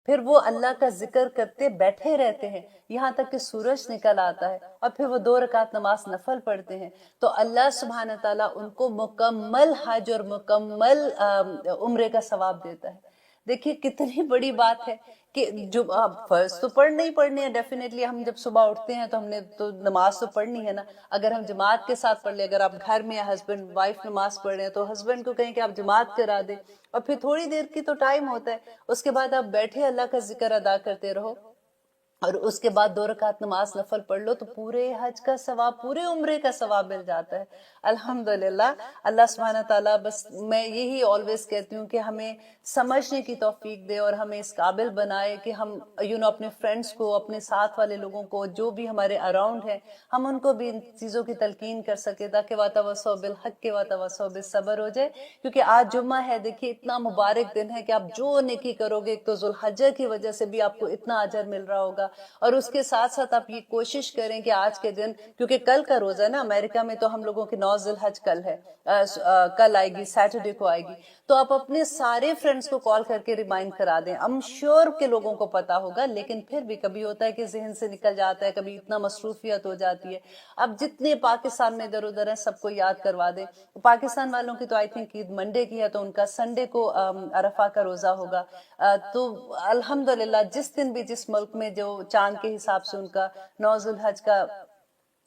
پھر وہ اللہ کا ذکر کرتے بیٹھے رہتے ہیں یہاں تک کہ سورج نکل آتا ہے، اور پھر وہ 2 رکعت نماز نفل پڑھتے ہیں، تو اللہ سبحانہ تعالیٰ ان کو مکمل حج اور مکمل عمرے کا ثواب دیتا ہے۔ دیکھیے کتنی بڑی بات ہے کہ جو فرض تو پڑھنے ہی پڑھنے ہیں، ڈیفینیٹلی ہم جب صبح اٹھتے ہیں تو ہم نے تو نماز تو پڑھنی ہے نا، اگر ہم جماعت کے ساتھ پڑھ لیں، اگر آپ گھر میں ہسبینڈ وائف نماز پڑھ رہے ہیں تو ہسبینڈ کو کہیں کہ آپ جماعت کرا دیں، اور پھر تھوڑی دیر کی تو ٹائم ہوتا ہے، اس کے بعد آپ بیٹھے اللہ کا ذکر ادا کرتے رہو، اور اس کے بعد 2 رکعت نماز نفل پڑھ لو، تو پورے حج کا ثواب، پورے عمرے کا ثواب مل جاتا ہے۔ الحمدللہ اللہ سبحانہ تعالیٰ، بس میں یہی آلویز کہتی ہوں کہ ہمیں سمجھنے کی توفیق دے اور ہمیں اس قابل بنائے کہ ہم اپنے فرینڈس کو، اپنے ساتھ والے لوگوں کو، جو بھی ہمارے اراؤنڈ ہیں، ہم ان کو بھی ان چیزوں کی تلقین کر سکے، تاکہ وَتَوَصَّوْا بِالْحَقِّ وَتَوَصَّوْا بِالصَّبْرِ ہو جائے۔ کیونکہ آج جمعہ ہے، دیکھیے اتنا مبارک دن ہے کہ آپ جو نیکی کرو گے، ایک تو ذوالحجہ کی وجہ سے بھی آپ کو اتنا اجر مل رہا ہوگا، اور اس کے ساتھ ساتھ آپ یہ کوشش کریں کہ آج کے دن، کیونکہ کل کا روزہ ہے نا، امریکہ میں تو ہم لوگوں کی 9 ذوالحج کل ہے، کل آئے گی، سیٹرڈے کو آئے گی، تو آپ اپنے سارے فرینڈس کو کال کر کے ریمائنڈ کرا دیں۔ I'm sure کہ لوگوں کو پتا ہوگا، لیکن پھر بھی کبھی ہوتا ہے کہ ذہن سے نکل جاتا ہے، کبھی اتنا مصروفیت ہو جاتی ہے۔ اب جتنے پاکستان میں ادھر ادھر ہیں سب کو یاد کروا دیں۔ پاکستان والوں کی تو آئی تھنک عید منڈے کی ہے، تو ان کا سنڈے کو عرفہ کا روزہ ہوگا۔ تو الحمدللہ جس دن بھی جس ملک میں جو چاند کے حساب سے ان کا 9 ذوالحج کا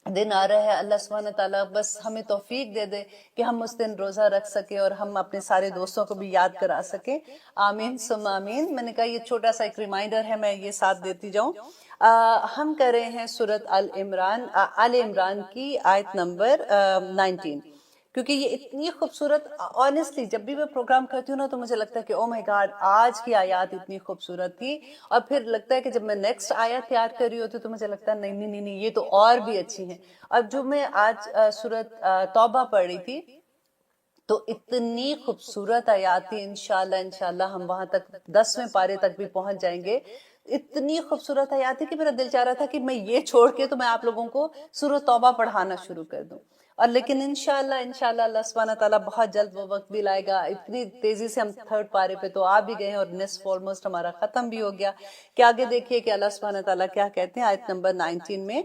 دن آ رہا ہے، اللہ سبحانہ تعالیٰ بس ہمیں توفیق دے دے کہ ہم اس دن روزہ رکھ سکیں اور ہم اپنے سارے دوستوں کو بھی یاد کرا سکیں۔ آمین ثم آمین۔ میں نے کہا یہ چھوٹا سا ایک ریمائنڈر ہے، میں یہ ساتھ دیتی جاؤں۔ ہم کر رہے ہیں سورۃ آل عمران کی آیت نمبر 19، کیونکہ یہ اتنی خوبصورت، آنیسٹلی جب بھی میں پروگرام کرتی ہوں نا تو مجھے لگتا ہے کہ او مائی گاڈ آج کی آیات اتنی خوبصورت تھی، اور پھر لگتا ہے کہ جب میں نیکسٹ آیت تیار کر رہی ہوتی تو مجھے لگتا ہے نہیں نہیں نہیں نہیں، یہ تو اور بھی اچھی ہیں۔ اب جو میں آج سورۃ توبہ پڑھ رہی تھی تو اتنی خوبصورت آیات تھی، انشاءاللہ ہم وہاں تک 10ویں پارے تک بھی پہنچ جائیں گے۔ اتنی خوبصورت آیات تھی کہ میرا دل چاہ رہا تھا کہ میں یہ چھوڑ کے تو میں آپ لوگوں کو سورۃ توبہ پڑھانا شروع کر دوں، اور لیکن انشاءاللہ اللہ سبحانہ تعالیٰ بہت جلد وہ وقت بھی لائے گا۔ اتنی تیزی سے ہم 3rd پارے پہ تو آ بھی گئے ہیں، اور نصف آلموسٹ ہمارا ختم بھی ہو گیا، کہ آگے دیکھیے کہ اللہ سبحانہ تعالیٰ کیا کہتے ہیں آیت نمبر 19 میں،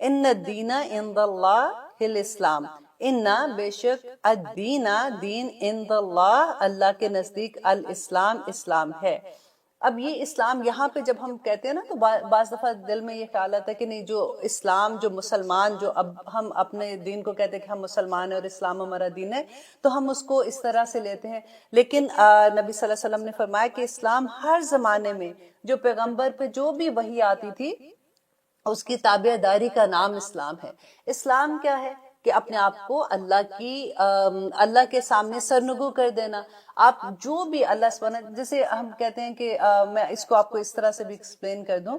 ان الدین عند اللہ الاسلام، انا بے شک، الدینہ دین، عند اللہ اللہ کے نزدیک، الاسلام اسلام ہے۔ اب یہ اسلام یہاں پہ جب ہم کہتے ہیں نا تو بعض دفعہ دل میں یہ خیال آتا ہے کہ نہیں، جو اسلام، جو مسلمان، جو اب ہم اپنے دین کو کہتے ہیں کہ ہم مسلمان ہیں اور اسلام ہمارا دین ہے، تو ہم اس کو اس طرح سے لیتے ہیں، لیکن نبی صلی اللہ علیہ وسلم نے فرمایا کہ اسلام ہر زمانے میں جو پیغمبر پہ جو بھی وحی آتی تھی اس کی تابع داری کا نام اسلام ہے۔ اسلام کیا ہے؟ کہ اپنے آپ کو اللہ کے سامنے سرنگو کر دینا۔ آپ جو بھی اللہ سبحانہ، جیسے ہم کہتے ہیں کہ میں اس کو آپ کو اس طرح سے بھی ایکسپلین کر دوں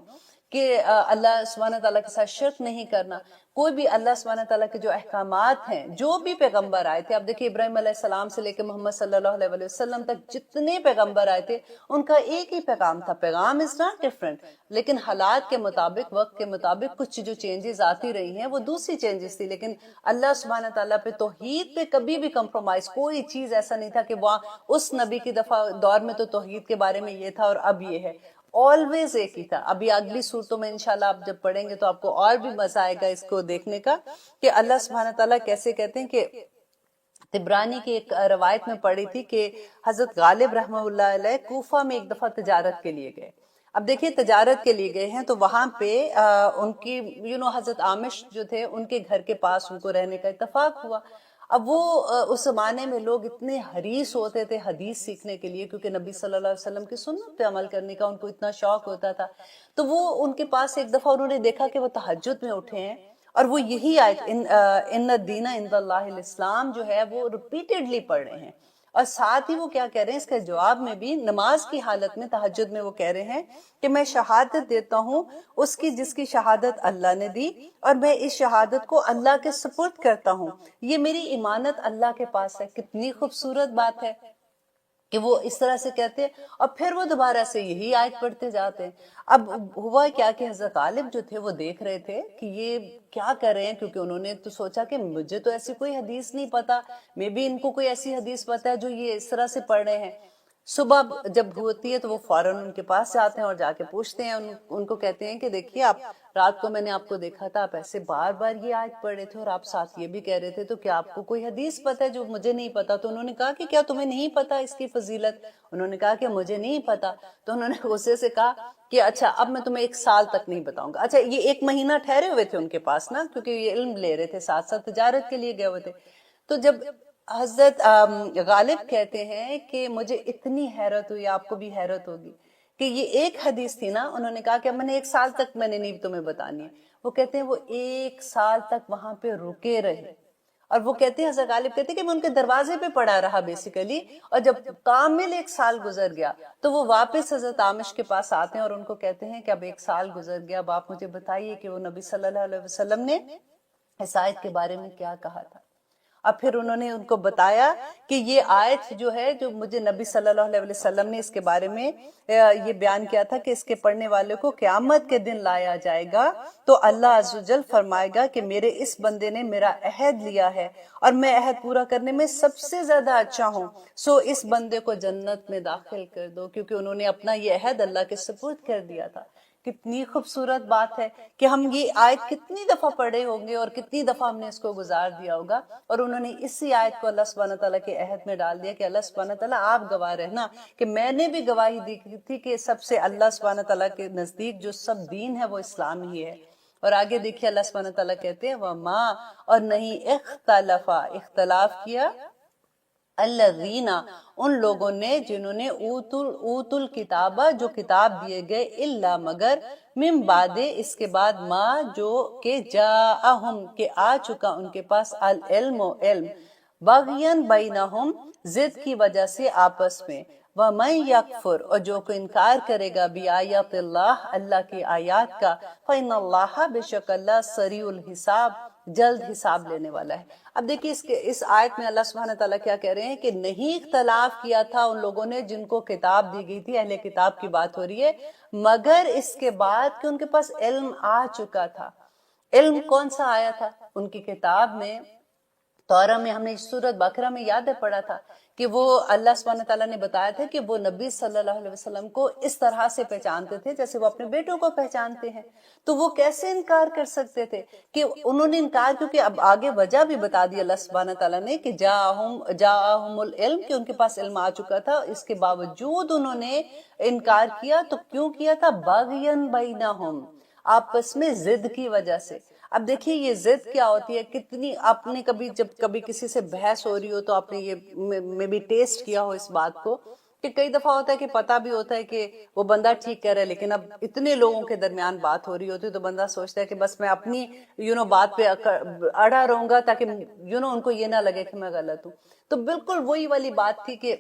کہ اللہ سبحانہ تعالیٰ کے ساتھ شرک نہیں کرنا۔ کوئی بھی اللہ سبحانہ تعالیٰ کے جو احکامات ہیں، جو بھی پیغمبر آئے تھے، اب دیکھیے ابراہیم علیہ السلام سے لے کے محمد صلی اللہ علیہ وسلم تک جتنے پیغمبر آئے تھے، ان کا ایک ہی پیغام تھا، پیغام از ناٹ ڈفرنٹ، لیکن حالات کے مطابق، وقت کے مطابق کچھ جو چینجز آتی رہی ہیں وہ دوسری چینجز تھی، لیکن اللہ سبحانہ تعالیٰ پہ توحید پہ کبھی بھی کمپرومائز، کوئی چیز ایسا نہیں تھا کہ وہاں اس نبی کی دور میں تو توحید کے بارے میں یہ تھا اور اب یہ ہے، آلویز ایک ہی تھا۔ ابھی اگلی صورتوں میں انشاءاللہ آپ جب پڑھیں گے تو آپ کو اور بھی مزہ آئے گا اس کو دیکھنے کا کہ اللہ سبحانہ تعالیٰ کیسے کہتے ہیں کہ تبرانی کی ایک روایت میں پڑھی تھی کہ حضرت غالب رحمہ اللہ علیہ کوفہ میں ایک دفعہ تجارت کے لیے گئے۔ اب دیکھیے تجارت کے لیے گئے ہیں تو وہاں پہ ان کی حضرت عامش جو تھے ان کے گھر کے پاس ان کو رہنے کا اتفاق ہوا۔ اب وہ اس زمانے میں لوگ اتنے حریص ہوتے تھے حدیث سیکھنے کے لیے، کیونکہ نبی صلی اللہ علیہ وسلم کی سنت پہ عمل کرنے کا ان کو اتنا شوق ہوتا تھا، تو وہ ان کے پاس ایک دفعہ انہوں نے دیکھا کہ وہ تہجد میں اٹھے ہیں، اور وہ یہی آیت ان الدین عند اللہ الاسلام جو ہے وہ ریپیٹڈلی پڑھ رہے ہیں، اور ساتھ ہی وہ کیا کہہ رہے ہیں اس کے جواب میں بھی، نماز کی حالت میں تہجد میں وہ کہہ رہے ہیں کہ میں شہادت دیتا ہوں اس کی جس کی شہادت اللہ نے دی، اور میں اس شہادت کو اللہ کے سپرد کرتا ہوں، یہ میری امانت اللہ کے پاس ہے۔ کتنی خوبصورت بات ہے کہ وہ اس طرح سے کہتے ہیں، اور پھر وہ دوبارہ سے یہی آیت پڑھتے جاتے ہیں۔ اب ہوا کیا کہ حضرت غالب جو تھے وہ دیکھ رہے تھے کہ یہ کیا کر رہے ہیں، کیونکہ انہوں نے تو سوچا کہ مجھے تو ایسی کوئی حدیث نہیں پتا، میں بھی ان کو کوئی ایسی حدیث پتا ہے جو یہ اس طرح سے پڑھ رہے ہیں۔ صبح جب ہوتی ہے تو وہ فوراً ان کے پاس جاتے ہیں اور جا کے پوچھتے ہیں، ان کو کہتے ہیں کہ دیکھیے آپ رات کو میں نے آپ کو دیکھا تھا، آپ ایسے بار بار یہ آیت پڑھ رہے تھے اور آپ ساتھ یہ بھی کہہ رہے تھے، تو کیا آپ کو کوئی حدیث پتہ ہے جو مجھے نہیں پتا؟ تو انہوں نے کہا کہ کیا تمہیں نہیں پتا اس کی فضیلت؟ انہوں نے کہا کہ مجھے نہیں پتا۔ تو انہوں نے غصے سے کہا کہ اچھا اب میں تمہیں 1 سال تک نہیں بتاؤں گا۔ اچھا یہ 1 مہینہ ٹھہرے ہوئے تھے ان کے پاس نا، کیونکہ یہ علم لے رہے تھے، ساتھ ساتھ تجارت کے لیے گئے ہوئے تھے۔ تو جب حضرت غالب کہتے ہیں کہ مجھے اتنی حیرت ہوئی، آپ کو بھی حیرت ہوگی، کہ یہ ایک حدیث تھی نا، انہوں نے کہا کہ میں نے 1 سال تک میں نے نہیں تمہیں بتانی ہے۔ وہ کہتے ہیں وہ 1 سال تک وہاں پہ رکے رہے، اور وہ کہتے ہیں حضرت غالب کہتے ہیں کہ میں ان کے دروازے پہ پڑا رہا بیسیکلی، اور جب کامل 1 سال گزر گیا تو وہ واپس حضرت عامش کے پاس آتے ہیں اور ان کو کہتے ہیں کہ اب 1 سال گزر گیا، اب آپ مجھے بتائیے کہ وہ نبی صلی اللہ علیہ وسلم نے اس آیت کے بارے میں کیا کہا تھا۔ اب پھر انہوں نے ان کو بتایا کہ یہ آیت جو ہے، جو مجھے نبی صلی اللہ علیہ وسلم نے اس کے بارے میں یہ بیان کیا تھا کہ اس کے پڑھنے والے کو قیامت کے دن لایا جائے گا تو اللہ عز و جل فرمائے گا کہ میرے اس بندے نے میرا عہد لیا ہے اور میں عہد پورا کرنے میں سب سے زیادہ اچھا ہوں، سو اس بندے کو جنت میں داخل کر دو، کیونکہ انہوں نے اپنا یہ عہد اللہ کے سپرد کر دیا تھا۔ کتنی خوبصورت بات ہے کہ ہم یہ آیت کتنی دفعہ پڑھے ہوں گے اور کتنی دفعہ ہم نے اس کو گزار دیا ہوگا، اور انہوں نے اسی آیت کو اللہ سبحانہ تعالیٰ کے عہد میں ڈال دیا کہ اللہ سبحانہ تعالیٰ آپ گواہ رہنا کہ میں نے بھی گواہی دی تھی کہ سب سے اللہ سبحانہ تعالیٰ کے نزدیک جو سب دین ہے وہ اسلام ہی ہے۔ اور آگے دیکھیے اللہ سبحانہ تعالیٰ کہتے ہیں وَمَا، اور نہیں اختلفا، اختلاف کیا، الذین، ان لوگوں نے جنہوں نے اوت الکتابہ، جو کتاب دیے گئے، الا مگر، من بعد، اس کے بعد، ما، جو کہ جاءہم، کہ آ چکا ان کے پاس، العلم، علم، بغین بینہم، ضد کی وجہ سے آپس میں، وَمَن یکفر، اور جو کو انکار کرے گا، بِآیاتِ اللہ، اللہ کی آیات کا، فَإِنَّ اللَّهَ، بے شک اللہ، سریع الحساب، جلد حساب لینے والا ہے۔ اب دیکھیے اس آیت میں اللہ سبحانہ تعالیٰ کیا کہہ رہے ہیں کہ نہیں اختلاف کیا تھا ان لوگوں نے جن کو کتاب دی گئی تھی، اہل کتاب کی بات ہو رہی ہے، مگر اس کے بعد کہ ان کے پاس علم آ چکا تھا۔ علم کون سا آیا تھا؟ ان کی کتاب میں، تورا میں، ہم نے سورۃ بقرہ میں یاد ہے پڑھا تھا کہ وہ اللہ سبحانہ تعالیٰ نے بتایا تھا کہ وہ نبی صلی اللہ علیہ وسلم کو اس طرح سے پہچانتے تھے جیسے وہ اپنے بیٹوں کو پہچانتے ہیں۔ تو وہ کیسے انکار کر سکتے تھے؟ کہ انہوں نے انکار، کیونکہ اب آگے وجہ بھی بتا دی اللہ سبحانہ تعالیٰ نے کہ جاءہم العلم، کہ ان کے پاس علم آ چکا تھا، اس کے باوجود انہوں نے انکار کیا۔ تو کیوں کیا تھا؟ باغین بینہم، آپس میں ضد کی وجہ سے۔ اب دیکھیے یہ ضد کیا ہوتی ہے، کتنی آپ نے جب کبھی کسی سے بحث ہو رہی ہو تو آپ نے یہ میں بھی ٹیسٹ کیا ہو اس بات کو، کہ کئی دفعہ ہوتا ہے کہ پتہ بھی ہوتا ہے کہ وہ بندہ ٹھیک کہہ رہا ہے، لیکن اب اتنے لوگوں کے درمیان بات ہو رہی ہوتی ہے تو بندہ سوچتا ہے کہ بس میں اپنی بات پہ اڑا رہوں گا تاکہ ان کو یہ نہ لگے کہ میں غلط ہوں۔ تو بالکل وہی والی بات تھی کہ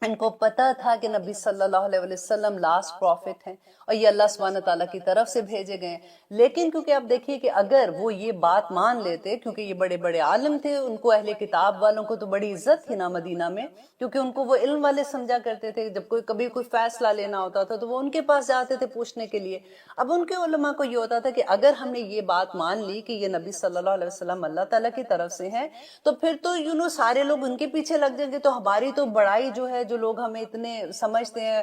ان کو پتا تھا کہ نبی صلی اللہ علیہ وسلم لاسٹ پروفٹ ہیں اور یہ اللہ سبحانہ تعالیٰ کی طرف سے بھیجے گئے ہیں، لیکن کیونکہ آپ دیکھیے کہ اگر وہ یہ بات مان لیتے، کیونکہ یہ بڑے بڑے عالم تھے، ان کو اہل کتاب والوں کو تو بڑی عزت تھی نا مدینہ میں، کیونکہ ان کو وہ علم والے سمجھا کرتے تھے، جب کبھی کوئی فیصلہ لینا ہوتا تھا تو وہ ان کے پاس جاتے تھے پوچھنے کے لیے۔ اب ان کے علماء کو یہ ہوتا تھا کہ اگر ہم نے یہ بات مان لی کہ یہ نبی صلی اللہ علیہ وسلم اللہ تعالیٰ کی طرف سے ہیں، تو پھر تو سارے لوگ ان کے پیچھے لگ جائیں گے، تو ہماری تو بڑائی جو ہے، جو لوگ ہمیں اتنے سمجھتے ہیں،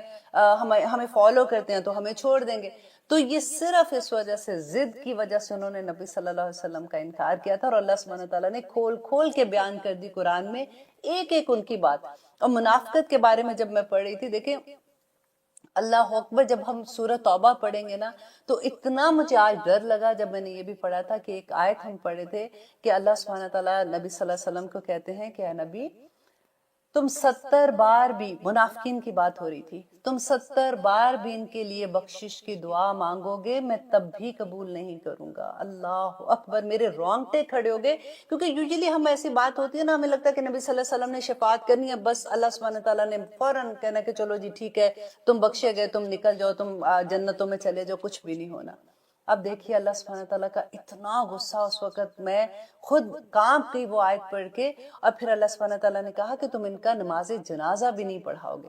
ہمیں فالو کرتے ہیں، تو ہمیں چھوڑ دیں گے۔ تو یہ صرف اس وجہ سے، ضد کی وجہ سے انہوں نے نبی صلی اللہ علیہ وسلم کا انکار کیا تھا، اور اللہ سبحانہ تعالیٰ نے کھول کھول کے بیان کر دی قرآن میں ایک ایک ان کی بات۔ اور منافقت کے بارے میں جب میں پڑھ رہی تھی، دیکھیں اللہ اکبر، جب ہم سورہ توبہ پڑھیں گے نا تو اتنا مجھے آج ڈر لگا جب میں نے یہ بھی پڑھا تھا کہ ایک آیت ہم پڑھے تھے کہ اللہ سبحانہ تعالیٰ نبی صلی اللہ علیہ وسلم کو کہتے ہیں کہ اے نبی، تم 70 بار بھی، منافقین کی بات ہو رہی تھی، تم 70 بار بھی ان کے لیے بخشش کی دعا مانگو گے، میں تب بھی قبول نہیں کروں گا۔ اللہ اکبر، میرے رونگٹے کھڑے ہو گئے، کیونکہ یوزلی ہم ایسی بات ہوتی ہے نا، ہمیں لگتا ہے کہ نبی صلی اللہ علیہ وسلم نے شفاعت کرنی ہے، بس اللہ سبحانہ تعالیٰ نے فوراً کہنا کہ چلو جی ٹھیک ہے، تم بخشے گئے، تم نکل جاؤ، تم جنتوں میں چلے جاؤ، کچھ بھی نہیں ہونا۔ اب دیکھیے اللہ سبحانہ تعالیٰ کا اتنا غصہ اس وقت، میں خود کانپ گئی وہ آیت پڑھ کے، اور پھر اللہ سبحانہ تعالیٰ نے کہا کہ تم ان کا نماز جنازہ بھی نہیں پڑھاؤ گے۔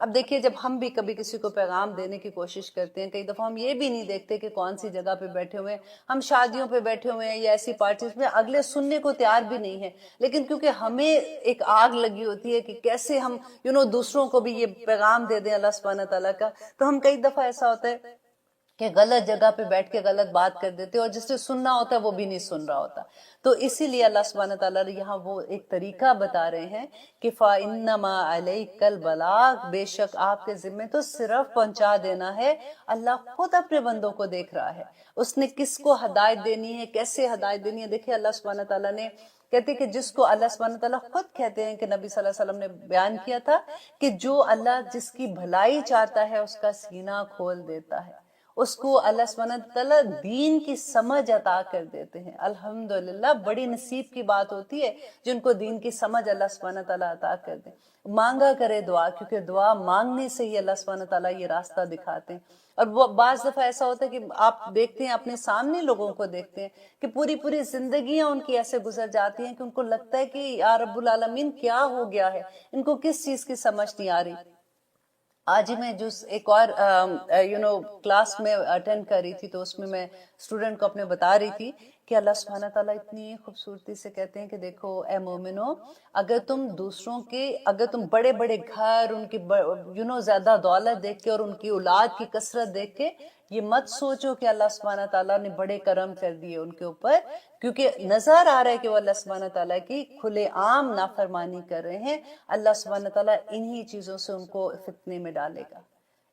اب دیکھیے جب ہم بھی کبھی کسی کو پیغام دینے کی کوشش کرتے ہیں، کئی دفعہ ہم یہ بھی نہیں دیکھتے کہ کون سی جگہ پہ بیٹھے ہوئے ہیں، ہم شادیوں پہ بیٹھے ہوئے ہیں یا ایسی پارٹیز میں، اگلے سننے کو تیار بھی نہیں ہے، لیکن کیونکہ ہمیں ایک آگ لگی ہوتی ہے کہ کیسے ہم دوسروں کو بھی یہ پیغام دے دیں اللہ سبحانہ تعالیٰ کا، تو ہم کئی دفعہ ایسا ہوتا ہے کہ غلط جگہ پہ بیٹھ کے غلط بات کر دیتے، اور جس سے سننا ہوتا ہے وہ بھی نہیں سن رہا ہوتا. تو اسی لیے اللہ سبحانہ تعالیٰ نے یہاں وہ ایک طریقہ بتا رہے ہیں کہ فَإِنَّمَا عَلَيْكَ الْبَلَاغُ، بے شک آپ کے ذمے تو صرف پہنچا دینا ہے. اللہ خود اپنے بندوں کو دیکھ رہا ہے، اس نے کس کو ہدایت دینی ہے، کیسے ہدایت دینی ہے. دیکھیں اللہ سبحانہ تعالیٰ نے کہتے کہ جس کو اللہ سبحانہ تعالیٰ خود کہتے ہیں کہ نبی صلی اللہ علیہ وسلم نے بیان کیا تھا کہ جو اللہ جس کی بھلائی چاہتا ہے اس کا سینہ کھول دیتا ہے، اس کو اللہ سبحانہ تعالیٰ دین کی سمجھ عطا کر دیتے ہیں. الحمدللہ بڑی نصیب کی بات ہوتی ہے جن کو دین کی سمجھ اللہ سبحانہ تعالیٰ عطا کر دیں. مانگا کرے دعا، کیونکہ دعا مانگنے سے ہی اللہ سبحانہ تعالیٰ یہ راستہ دکھاتے ہیں. اور وہ بعض دفعہ ایسا ہوتا ہے کہ آپ دیکھتے ہیں اپنے سامنے لوگوں کو دیکھتے ہیں کہ پوری زندگیاں ان کی ایسے گزر جاتی ہیں کہ ان کو لگتا ہے کہ یا رب العالمین کیا ہو گیا ہے، ان کو کس چیز کی سمجھ نہیں آ رہی. آج ہی میں جو ایک اور کلاس میں اٹینڈ کر رہی تھی، تو اس میں اسٹوڈنٹ کو اپنے بتا رہی تھی کہ اللہ سبحانہ تعالیٰ اتنی خوبصورتی سے کہتے ہیں کہ دیکھو اے مومنو، اگر تم دوسروں کے، اگر تم بڑے بڑے گھر، ان کی زیادہ دولت دیکھ کے اور ان کی اولاد کی کثرت دیکھ کے یہ مت سوچو کہ اللہ سبحانہ تعالیٰ نے بڑے کرم کر دیے ان کے اوپر، کیونکہ نظر آ رہا ہے کہ وہ اللہ سبحانہ تعالیٰ کی کھلے عام نافرمانی کر رہے ہیں. اللہ سبحانہ تعالیٰ انہی چیزوں سے ان کو فتنے میں ڈالے گا،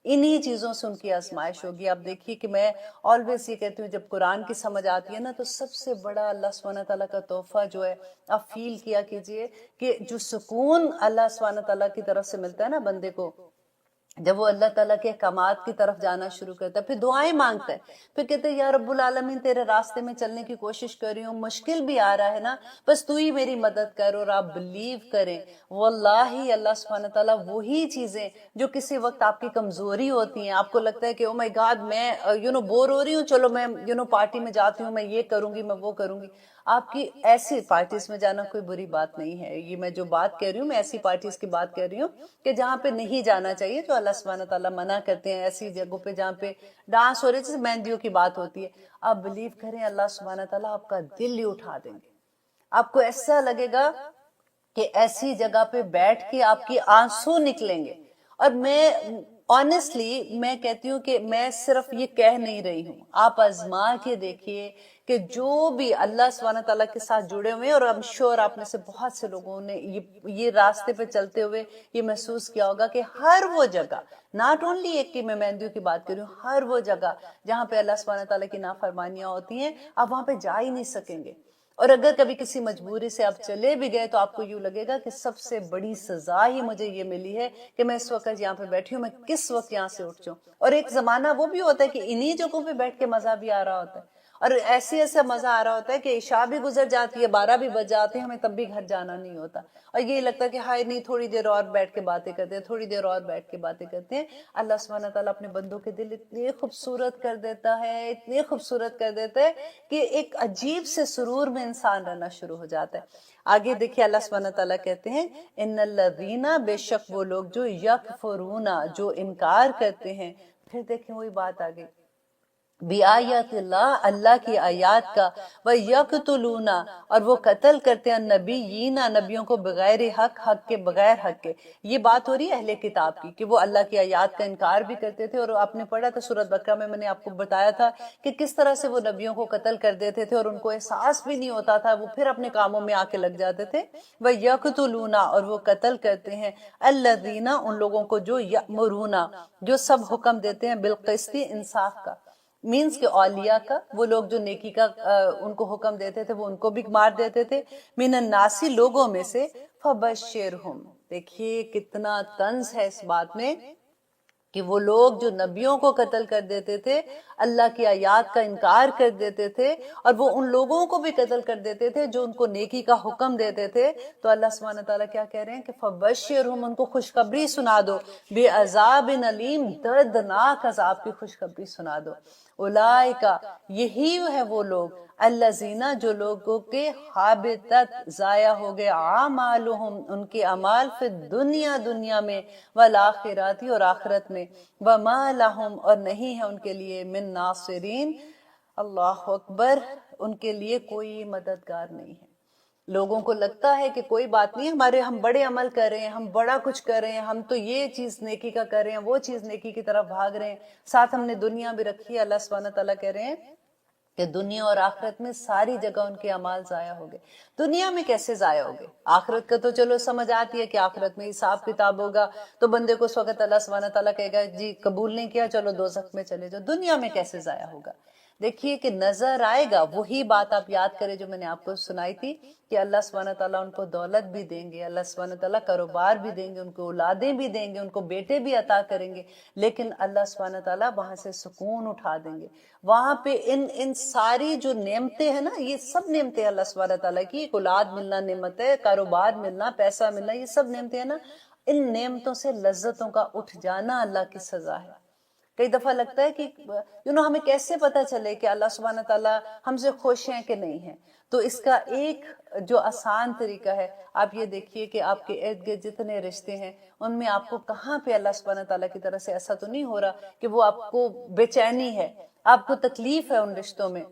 انہی چیزوں سے ان کی آزمائش ہوگی. آپ دیکھیے کہ میں آلویز یہ کہتی ہوں جب قرآن کی سمجھ آتی ہے نا، تو سب سے بڑا اللہ سبحانہ تعالیٰ کا تحفہ جو ہے، آپ فیل کیا کیجئے کہ جو سکون اللہ سبحانہ تعالیٰ کی طرف سے ملتا ہے نا بندے کو، جب وہ اللہ تعالیٰ کے احکامات کی طرف جانا شروع کرتا ہے، پھر دعائیں مانگتا ہے، پھر کہتے ہیں یا رب العالمین تیرے راستے میں چلنے کی کوشش کر رہی ہوں، مشکل بھی آ رہا ہے نا، بس تو ہی میری مدد کر. اور آپ بلیو کریں واللہ اللہ سبحانہ تعالیٰ وہی چیزیں جو کسی وقت آپ کی کمزوری ہوتی ہیں، آپ کو لگتا ہے کہ او مائی گاڈ میں بور ہو رہی ہوں، چلو میں پارٹی میں جاتی ہوں، میں یہ کروں گی، میں وہ کروں گی. آپ کی ایسی پارٹیز میں جانا کوئی بری بات نہیں ہے. یہ میں جو بات کہہ رہی ہوں، میں ایسی پارٹیز کی بات کر رہی ہوں کہ جہاں پہ نہیں جانا چاہیے، جو اللہ سبحانہ تعالیٰ منع کرتے ہیں، ایسی جگہوں پہ جہاں پہ ڈانس ہو رہے، جیسے مہندیوں کی بات ہوتی ہے. آپ بلیو کریں اللہ سبحانہ تعالیٰ آپ کا دل ہی اٹھا دیں گے. آپ کو ایسا لگے گا کہ ایسی جگہ پہ بیٹھ کے آپ کی آنسو نکلیں گے. اور میں آنیسٹلی میں کہتی ہوں کہ میں صرف یہ کہہ نہیں رہی ہوں، آپ آزما کے دیکھیے کہ جو بھی اللہ سبحانہ تعالیٰ کے ساتھ جڑے ہوئے ہیں، اور I'm sure آپ میں سے بہت سے لوگوں نے یہ راستے پہ چلتے ہوئے یہ محسوس کیا ہوگا کہ ہر وہ جگہ، ناٹ اونلی ایک کہ میں مہندیوں کی بات کر رہی ہوں، ہر وہ جگہ جہاں پہ اللہ سبحانہ تعالیٰ کی نافرمانیاں ہوتی ہیں، آپ وہاں پہ جا ہی نہیں سکیں گے. اور اگر کبھی کسی مجبوری سے آپ چلے بھی گئے تو آپ کو یوں لگے گا کہ سب سے بڑی سزا ہی مجھے یہ ملی ہے کہ میں اس وقت یہاں پہ بیٹھی ہوں، میں کس وقت یہاں سے اٹھ جاؤں. اور ایک زمانہ وہ بھی ہوتا ہے کہ انہی جگہوں پہ بیٹھ کے مزہ بھی آ رہا ہوتا ہے، اور ایسا مزہ آ رہا ہوتا ہے کہ عشاء بھی گزر جاتی ہے، 12 بھی بج جاتے ہیں، ہمیں تب بھی گھر جانا نہیں ہوتا، اور یہ لگتا ہے کہ ہائے نہیں تھوڑی دیر اور بیٹھ کے باتیں کرتے ہیں، تھوڑی دیر اور بیٹھ کے باتیں کرتے ہیں. اللہ سبحانہ تعالیٰ اپنے بندوں کے دل اتنے خوبصورت کر دیتا ہے، اتنے خوبصورت کر دیتا ہے کہ ایک عجیب سے سرور میں انسان رہنا شروع ہو جاتا ہے. آگے دیکھیے اللہ سبحانہ تعالیٰ کہتے ہیں ان الذین، بے شک وہ لوگ جو یکفرون، جو انکار کرتے ہیں. پھر دیکھیں وہی بات آگے، بِآیاتِ اللہ، اللہ کی آیات کا، وَیَقْتُلُونَ، اور وہ قتل کرتے ہیں النبیین، نبیوں کو، بغیر حق، حق کے بغیر حق کے. یہ بات ہو رہی ہے اہل کتاب کی کہ وہ اللہ کی آیات کا انکار بھی کرتے تھے. اور آپ نے پڑھا تھا سورۃ بقرہ میں نے آپ کو بتایا تھا کہ کس طرح سے وہ نبیوں کو قتل کر دیتے تھے اور ان کو احساس بھی نہیں ہوتا تھا، وہ پھر اپنے کاموں میں آ کے لگ جاتے تھے. وَیَقْتُلُونَ، اور وہ قتل کرتے ہیں الذین، ان لوگوں کو جو یأمرون، جو سب حکم دیتے ہیں، بالقسط، انصاف کا، مینس کہ اولیاء کا، وہ لوگ جو نیکی کا ان کو حکم دیتے تھے وہ ان کو بھی مار دیتے تھے. من الناس، لوگوں میں سے، فبشرہم، دیکھیے کتنا طنز ہے اس بات میں کہ وہ لوگ جو نبیوں کو قتل کر دیتے تھے، اللہ کی آیات کا انکار کر دیتے تھے، اور وہ ان لوگوں کو بھی قتل کر دیتے تھے جو ان کو نیکی کا حکم دیتے تھے. تو اللہ سبحانہ تعالیٰ کیا کہہ رہے ہیں کہ فبشرہم، ان کو خوشخبری سنا دو، بعذاب علیم، دردناک عذاب کی خوشخبری سنا دو. اولئک، یہی ہے وہ لوگ، الذین جو لوگوں کے حابطت ضائع ہو گئے اعمالہم ان کے اعمال فی الدنیا دنیا میں والآخرات اور آخرت میں وما لہم اور نہیں ہے ان کے لیے من ناصرین اللہ اکبر ان کے لیے کوئی مددگار نہیں ہے. لوگوں کو لگتا ہے کہ کوئی بات نہیں، ہم بڑے عمل کر رہے ہیں، ہم بڑا کچھ کر رہے ہیں، ہم تو یہ چیز نیکی کا کر رہے ہیں، وہ چیز نیکی کی طرف بھاگ رہے ہیں، ساتھ ہم نے دنیا بھی رکھی ہے. اللہ سبحانہ تعالیٰ کہہ رہے ہیں کہ دنیا اور آخرت میں ساری جگہ ان کے اعمال ضائع ہو گئے. دنیا میں کیسے ضائع ہو گئے؟ آخرت کا تو چلو سمجھ آتی ہے کہ آخرت میں حساب کتاب ہوگا تو بندے کو اس وقت اللہ سبحانہ تعالیٰ کہے گا جی قبول نہیں کیا چلو دوزخ میں چلے جاؤ. دنیا میں کیسے ضائع ہوگا؟ دیکھیے کہ نظر آئے گا. وہی بات آپ یاد کریں جو میں نے آپ کو سنائی تھی کہ اللہ سبحانہ تعالیٰ ان کو دولت بھی دیں گے، اللہ سبحانہ تعالیٰ کاروبار بھی دیں گے، ان کو اولادیں بھی دیں گے، ان کو بیٹے بھی عطا کریں گے، لیکن اللہ سبحانہ تعالیٰ وہاں سے سکون اٹھا دیں گے. وہاں پہ ان ساری جو نعمتیں ہیں نا، یہ سب نعمتیں اللہ سبحانہ تعالیٰ کی، ایک اولاد ملنا نعمت ہے، کاروبار ملنا، پیسہ ملنا، یہ سب نعمتیں ہیں نا. ان نعمتوں سے لذتوں کا اٹھ جانا اللہ کی سزا ہے. کئی دفعہ لگتا ہے کہ ہمیں کیسے پتہ چلے کہ اللہ سبحانہ تعالیٰ ہم سے خوش ہیں کہ نہیں ہیں. تو اس کا ایک جو آسان طریقہ ہے، آپ یہ دیکھیے کہ آپ کے ارد گرد جتنے رشتے ہیں ان میں آپ کو کہاں پہ اللہ سبحانہ تعالیٰ کی طرف سے ایسا تو نہیں ہو رہا کہ وہ آپ کو بے چینی ہے، آپ کو تکلیف ہے ان رشتوں میں.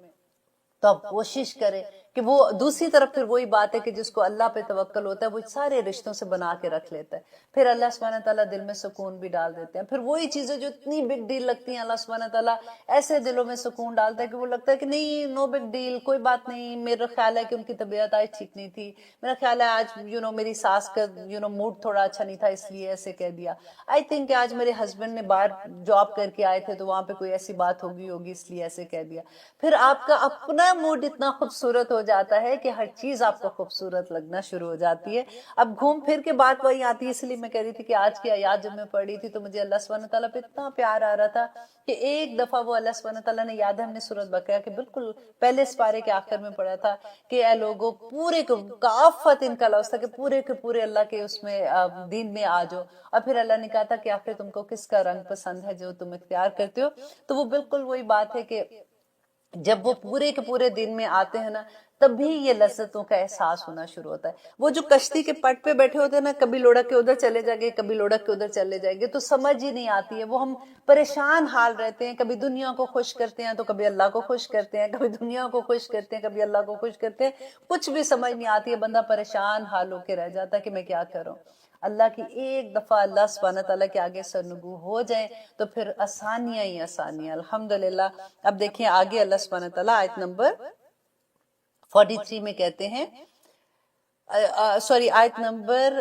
تو آپ کوشش کریں کہ وہ دوسری طرف پھر وہی بات ہے کہ جس کو اللہ پہ توکل ہوتا ہے وہ سارے رشتوں سے بنا کے رکھ لیتا ہے. پھر اللہ سبحانہ تعالیٰ دل میں سکون بھی ڈال دیتے ہیں. پھر وہی چیزیں جو اتنی بگ ڈیل لگتی ہیں اللہ سبحانہ تعالیٰ ایسے دلوں میں سکون ڈالتا ہے کہ وہ لگتا ہے کہ نہیں نو بگ ڈیل، کوئی بات نہیں. میرا خیال ہے کہ ان کی طبیعت آج ٹھیک نہیں تھی، میرا خیال ہے آج میری ساس کا موڈ تھوڑا اچھا نہیں تھا اس لیے ایسے کہہ دیا. آئی تھنک کہ آج میرے ہسبینڈ نے باہر جاب کر کے آئے تھے تو وہاں پہ کوئی ایسی بات ہوگی اس لیے ایسے کہہ دیا. پھر آپ کا اپنا موڈ اتنا خوبصورت ہو جاتا ہے کہ ہر چیز آپ کو خوبصورت لگنا شروع ہو جاتی ہے. اب گھوم پھر کے بات وہی آتی ہے. اس لیے میں کہہ رہی تھی کہ آج کی آیات جب میں پڑھ رہی تھی تو مجھے اللہ سبحانہ تعالیٰ پہ اتنا پیار آ رہا تھا کہ ایک دفعہ وہ اللہ سبحانہ تعالیٰ نے، یاد ہے ہم نے سورۃ بقرہ کے بالکل پہلے سپارے کے آخر میں پڑھا تھا کہ اے لوگوں پورے کافت ان کا لفظ تھا کہ پورے کے پورے اللہ کے اس میں دین میں آ جاؤ. اور پھر اللہ نے کہا تھا کہ آخر تم کو کس کا رنگ پسند ہے جو تم اختیار کرتے ہو. تو وہ بالکل وہی بات ہے کہ جب وہ پورے کے پورے دن میں آتے ہیں نا تبھی یہ لذتوں کا احساس ہونا شروع ہوتا ہے. وہ جو کشتی کے پٹ پہ بیٹھے ہوتے ہیں نا، کبھی لوڑک کے ادھر چلے جائیں گے، کبھی لوڑک کے ادھر چلے جائیں گے، تو سمجھ ہی نہیں آتی ہے. وہ ہم پریشان حال رہتے ہیں، کبھی دنیا کو خوش کرتے ہیں تو کبھی اللہ کو خوش کرتے ہیں، کبھی دنیا کو خوش کرتے ہیں کبھی اللہ کو خوش کرتے ہیں. کچھ بھی سمجھ نہیں آتی ہے، بندہ پریشان حال ہو کے رہ جاتا ہے کہ میں کیا کروں. اللہ کی ایک دفعہ اللہ سبحانہ تعالیٰ کے آگے سرنگو ہو جائیں تو پھر آسانیاں ہی آسانیاں الحمدللہ. اب دیکھیں آگے اللہ سبحانہ تعالیٰ آیت نمبر 43 میں کہتے ہیں، آیت نمبر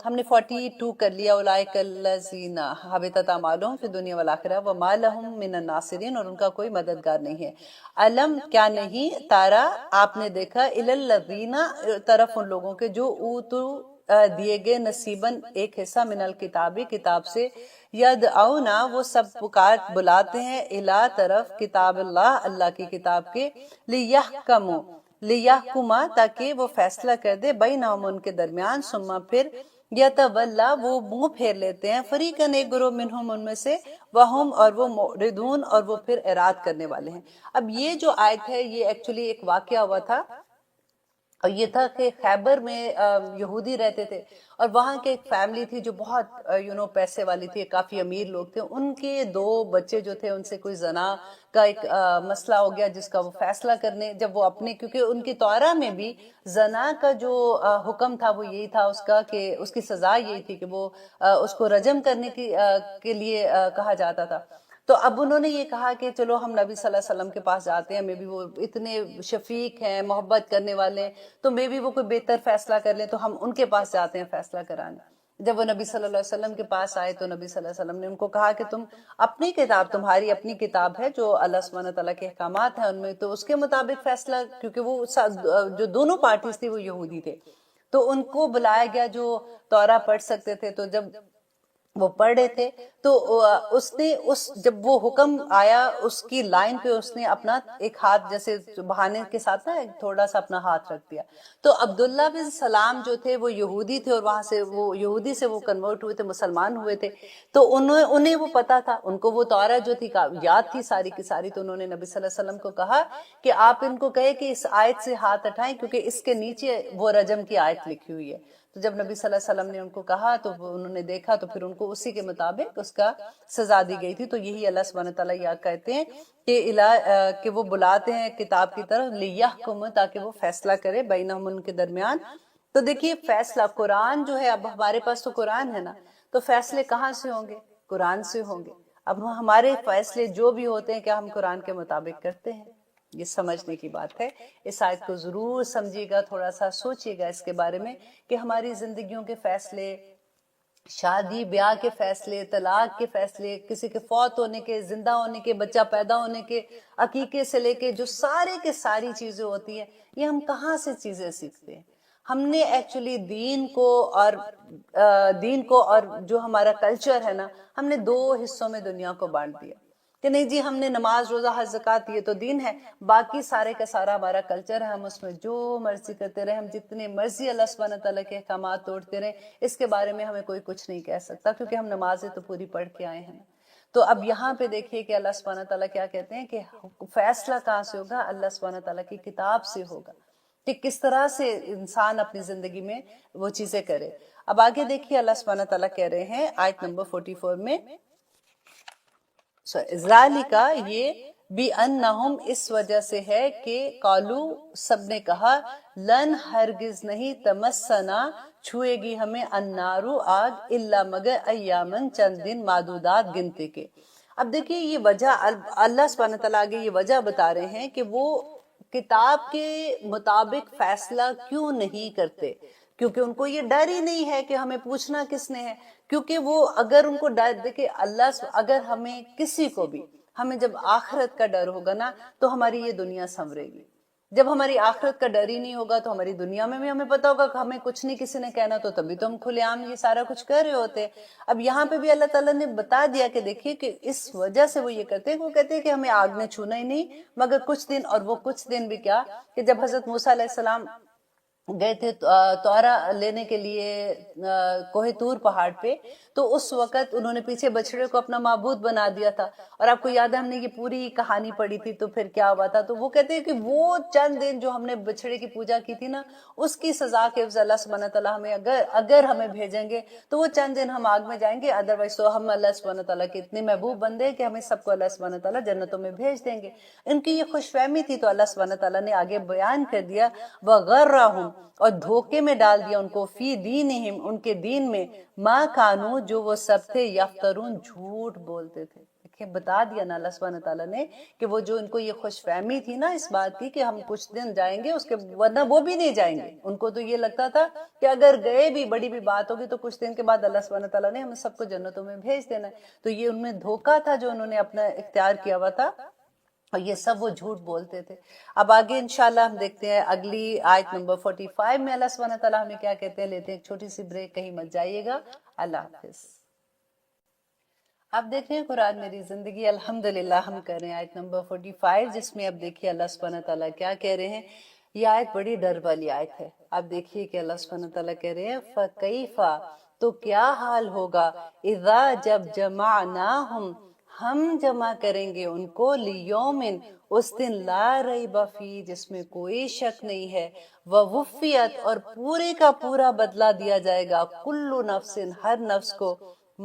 ہم نے 42 کر لیا، اولئک الذین حبطت اعمالہم فی الدنیا والآخرہ وما لہم من الناصرین، اور ان کا کوئی مددگار نہیں ہے. علم کیا نہیں تارا آپ نے دیکھا، الی الذین طرف ان لوگوں کے جو اوتو دیے گئے نصیباً ایک حصہ، من الکتابی کتاب سے، یدعونا وہ سب پکار بلاتے ہیں، الی طرف کتاب اللہ اللہ کی کتاب کے، لیحکما تاکہ وہ فیصلہ کر دے، بینہم ان کے درمیان، ثم پھر یتولا وہ منہ پھیر لیتے ہیں، فریقاً ایک گروہ منہم ان میں سے، وہم اور وہ معرضون اور وہ پھر اعراض کرنے والے ہیں. اب یہ جو آیت ہے یہ ایکچولی ایک واقعہ ہوا تھا، اور یہ تھا کہ خیبر میں یہودی رہتے تھے اور وہاں کے ایک فیملی تھی جو بہت پیسے والی تھی، کافی امیر لوگ تھے. ان کے 2 بچے جو تھے ان سے کوئی زنا کا ایک مسئلہ ہو گیا جس کا وہ فیصلہ کرنے، جب وہ اپنے، کیونکہ ان کی توراہ میں بھی زنا کا جو حکم تھا وہ یہی تھا اس کا کہ اس کی سزا یہی تھی کہ وہ اس کو رجم کرنے کے لیے کہا جاتا تھا. تو اب انہوں نے یہ کہا کہ چلو ہم نبی صلی اللہ علیہ وسلم کے پاس جاتے ہیں، میں بھی وہ اتنے شفیق ہیں، محبت کرنے والے ہیں، تو میں بھی وہ کوئی بہتر فیصلہ کر لیں، تو ہم ان کے پاس جاتے ہیں فیصلہ کرانے. جب وہ نبی صلی اللہ علیہ وسلم کے پاس آئے تو نبی صلی اللہ علیہ وسلم نے ان کو کہا کہ تم اپنی کتاب، تمہاری اپنی کتاب ہے جو اللہ سبحانہ تعالیٰ کے احکامات ہیں ان میں، تو اس کے مطابق فیصلہ، کیونکہ وہ جو دونوں پارٹیز تھی وہ یہودی تھے، تو ان کو بلایا گیا جو توراہ پڑھ سکتے تھے. تو جب وہ پڑھ رہے تھے تو اس نے جب وہ حکم آیا اس کی لائن پہ اس نے اپنا ایک ہاتھ جیسے بہانے کے ساتھ نا تھوڑا سا اپنا ہاتھ رکھ دیا. تو عبداللہ بن سلام جو تھے وہ یہودی تھے اور وہاں سے وہ یہودی سے وہ کنورٹ ہوئے تھے, مسلمان ہوئے تھے. تو انہیں وہ پتا تھا, ان کو وہ تورات جو تھی یاد تھی ساری کی ساری. تو انہوں نے نبی صلی اللہ علیہ وسلم کو کہا کہ آپ ان کو کہے کہ اس آیت سے ہاتھ اٹھائیں کیونکہ اس کے نیچے وہ رجم کی آیت لکھی ہوئی ہے. تو جب نبی صلی اللہ علیہ وسلم نے ان کو کہا تو انہوں نے دیکھا تو پھر ان کو اسی کے مطابق اس کا سزا دی گئی تھی. تو یہی اللہ سبحانہ تعالیٰ یہ کہتے ہیں کہ وہ بلاتے ہیں کتاب کی طرف لیحکم, تاکہ وہ فیصلہ کرے بینہم ان کے درمیان. تو دیکھیے فیصلہ قرآن جو ہے, اب ہمارے پاس تو قرآن ہے نا, تو فیصلے کہاں سے ہوں گے؟ قرآن سے ہوں گے. اب ہمارے فیصلے جو بھی ہوتے ہیں کیا ہم قرآن کے مطابق کرتے ہیں؟ یہ سمجھنے کی بات ہے. اس آیت کو ضرور سمجھیے گا, تھوڑا سا سوچیے گا اس کے بارے میں کہ ہماری زندگیوں کے فیصلے, شادی بیاہ کے فیصلے, طلاق کے فیصلے, کسی کے فوت ہونے کے, زندہ ہونے کے, بچہ پیدا ہونے کے, عقیقے سے لے کے جو سارے کے ساری چیزیں ہوتی ہیں, یہ ہم کہاں سے چیزیں سیکھتے ہیں؟ ہم نے ایکچولی دین کو اور جو ہمارا کلچر ہے نا, ہم نے دو حصوں میں دنیا کو بانٹ دیا کہ نہیں جی ہم نے نماز روزہ حج زکوٰۃ یہ تو دین ہے, باقی سارے کا سارا ہمارا کلچر ہے, ہم اس میں جو مرضی کرتے رہے, ہم جتنے مرضی اللہ سبحانہ تعالیٰ کے احکامات توڑتے رہے, اس کے بارے میں ہمیں کوئی کچھ نہیں کہہ سکتا کیونکہ ہم نمازیں تو پوری پڑھ کے آئے ہیں. تو اب یہاں پہ دیکھیے کہ اللہ سبحانہ تعالیٰ کیا کہتے ہیں کہ فیصلہ کہاں سے ہوگا؟ اللہ سبحانہ تعالیٰ کی کتاب سے ہوگا کہ کس طرح سے انسان اپنی زندگی میں وہ چیزیں کرے. اب آگے دیکھیے اللہ سبحانہ تعالیٰ کہہ رہے ہیں آیت نمبر 44 میں, ذالکا یہ بھی انہم اس وجہ سے ہے کہ قالو سب نے کہا, لن ہرگز نہیں, تمسنا چھوئے گی ہمیں, النارو آگ, الا مگر ایامن چند دن معدودات گنتے کے. اب دیکھیے یہ وجہ اللہ سبحانہ تعالیٰ آگے یہ وجہ بتا رہے ہیں کہ وہ کتاب کے مطابق فیصلہ کیوں نہیں کرتے, کیونکہ ان کو یہ ڈر ہی نہیں ہے کہ ہمیں پوچھنا کس نے ہے. کیونکہ وہ اگر ان کو ڈر دیکھے اللہ, اگر ہمیں کسی کو بھی ہمیں جب آخرت کا ڈر ہوگا نا تو ہماری یہ دنیا سنورے گی. جب ہماری آخرت کا ڈر ہی نہیں ہوگا تو ہماری دنیا میں بھی ہمیں پتا ہوگا کہ ہمیں کچھ نہیں کسی نے کہنا, تو تبھی تو ہم کھلے عام یہ سارا کچھ کر رہے ہوتے. اب یہاں پہ بھی اللہ تعالیٰ نے بتا دیا کہ دیکھیے کہ اس وجہ سے وہ یہ کرتے ہیں, وہ کہتے ہیں کہ ہمیں آگ نے چھونا ہی نہیں مگر کچھ دن, اور وہ کچھ دن بھی کیا کہ جب حضرت موسیٰ علیہ السلام گئے تھے تورا لینے کے لیے کوہ طور پہاڑ پہ, تو اس وقت انہوں نے پیچھے بچڑے کو اپنا معبود بنا دیا تھا. اور آپ کو یاد ہے ہم نے یہ پوری کہانی پڑھی تھی, تو پھر کیا ہوا تھا, تو وہ کہتے ہیں کہ وہ چند دن جو ہم نے بچڑے کی پوجا کی تھی نا, اس کی سزا کے اللہ سبحانہ تعالیٰ ہمیں اگر ہمیں بھیجیں گے تو وہ چند دن ہم آگ میں جائیں گے, ادروائز تو ہم اللہ سبحانہ تعالیٰ کے اتنے محبوب بندے ہیں کہ ہمیں سب کو اللہ سبحانہ تعالیٰ جنتوں میں بھیج دیں گے. ان کی یہ خوش فہمی تھی, تو اللہ سبحانہ تعالیٰ نے آگے بیان کر دیا, وغرہم, اور دھوکے میں ڈال دیا ان کو, فی دینہم, ان کے دین میں, ما کانو, جو وہ سب تھے, یفترون, جھوٹ بولتے تھے. دیکھیں بتا دیا نا اللہ سبحانہ تعالیٰ نے کہ وہ جو ان کو یہ خوش فہمی تھی نا اس بات کی کہ ہم کچھ دن جائیں گے, اس کے ورنہ وہ بھی نہیں جائیں گے. ان کو تو یہ لگتا تھا کہ اگر گئے بھی بڑی بھی بات ہوگی تو کچھ دن کے بعد اللہ سبحانہ تعالیٰ نے ہمیں سب کو جنتوں میں بھیج دینا ہے. تو یہ ان میں دھوکا تھا جو انہوں نے اپنا اختیار کیا ہوا تھا, اور یہ سب وہ جھوٹ بولتے تھے. اب آگے انشاءاللہ ہم دیکھتے ہیں اگلی آیت نمبر 45 میں اللہ سبحانہ تعالیٰ ہمیں کیا کہتے ہیں. لیتے ہیں ایک چھوٹی سی بریک, کہیں مت جائیے گا. اللہ حافظ. اب دیکھیں قرآن میری زندگی الحمدللہ ہم کر رہے ہیں آیت نمبر 45, جس میں اب دیکھیے اللہ سبحانہ تعالیٰ کیا کہہ رہے ہیں. یہ آیت بڑی ڈر والی آیت ہے. اب دیکھیے کہ اللہ سبحانہ تعالیٰ کہہ رہے ہیں, فَكَيْفَ, تو کیا حال ہوگا, اِذَا, جب جَمَعْنَاهُمْ, ہم جمع کریں گے ان کو, لیومن, اس دن, لا ریب فیہ, جس میں کوئی شک نہیں ہے, ووفیت, اور پورے کا پورا بدلہ دیا جائے گا, کل نفس, ہر نفس کو,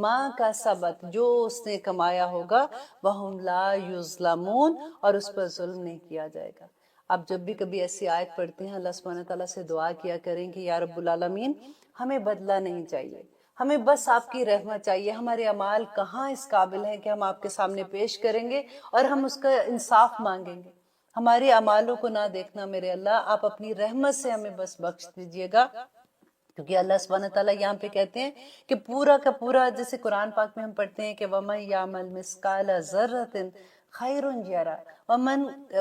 ماں کا سبت, جو اس نے کمایا ہوگا, وہم لا یظلمون, اور اس پر ظلم نہیں کیا جائے گا. اب جب بھی کبھی ایسی آیت پڑھتے ہیں اللہ سبحانہ تعالیٰ سے دعا کیا کریں کہ یا رب العالمین ہمیں بدلہ نہیں چاہیے, ہمیں بس آپ کی رحمت چاہیے. ہمارے اعمال کہاں اس قابل ہیں کہ ہم آپ کے سامنے پیش کریں گے اور ہم اس کا انصاف مانگیں گے. ہمارے اعمالوں کو نہ دیکھنا میرے اللہ, آپ اپنی رحمت سے ہمیں بس بخش دیجیے گا. کیونکہ اللہ سبحانہ تعالیٰ یہاں پہ کہتے ہیں کہ پورا کا پورا, جیسے قرآن پاک میں ہم پڑھتے ہیں کہ وَمَن يَعْمَلْ مِثْقَالَ ذَرَّةٍ خَيْرٌ يَرَهُ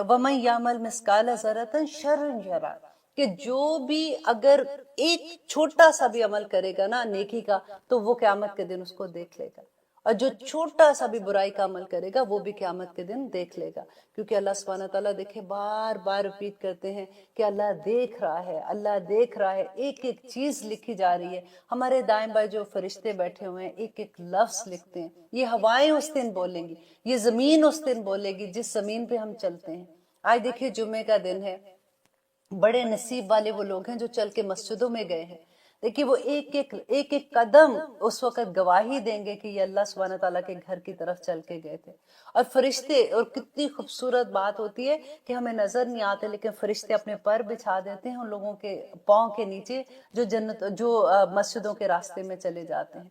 وَمَن يَعْمَلْ مِثْقَالَ ذَرَّةٍ شَرٌّ يَرَهُ. کہ جو بھی اگر ایک چھوٹا سا بھی عمل کرے گا نا نیکی کا تو وہ قیامت کے دن اس کو دیکھ لے گا، اور جو چھوٹا سا بھی برائی کا عمل کرے گا وہ بھی قیامت کے دن دیکھ لے گا، کیونکہ اللہ سبحانہ تعالیٰ دیکھے بار بار ریپیٹ کرتے ہیں کہ اللہ دیکھ رہا ہے، اللہ دیکھ رہا ہے، ایک ایک چیز لکھی جا رہی ہے، ہمارے دائیں بائیں جو فرشتے بیٹھے ہوئے ہیں ایک ایک لفظ لکھتے ہیں، یہ ہوائیں اس دن بولیں گی، یہ زمین اس دن بولے گی جس زمین پہ ہم چلتے ہیں۔ آج دیکھیے جمعے کا دن ہے، بڑے نصیب والے وہ لوگ ہیں جو چل کے مسجدوں میں گئے ہیں، دیکھیے وہ ایک ایک قدم اس وقت گواہی دیں گے کہ یہ اللہ سبحانہ تعالیٰ کے گھر کی طرف چل کے گئے تھے، اور فرشتے، اور کتنی خوبصورت بات ہوتی ہے کہ ہمیں نظر نہیں آتے لیکن فرشتے اپنے پر بچھا دیتے ہیں ان لوگوں کے پاؤں کے نیچے جو مسجدوں کے راستے میں چلے جاتے ہیں۔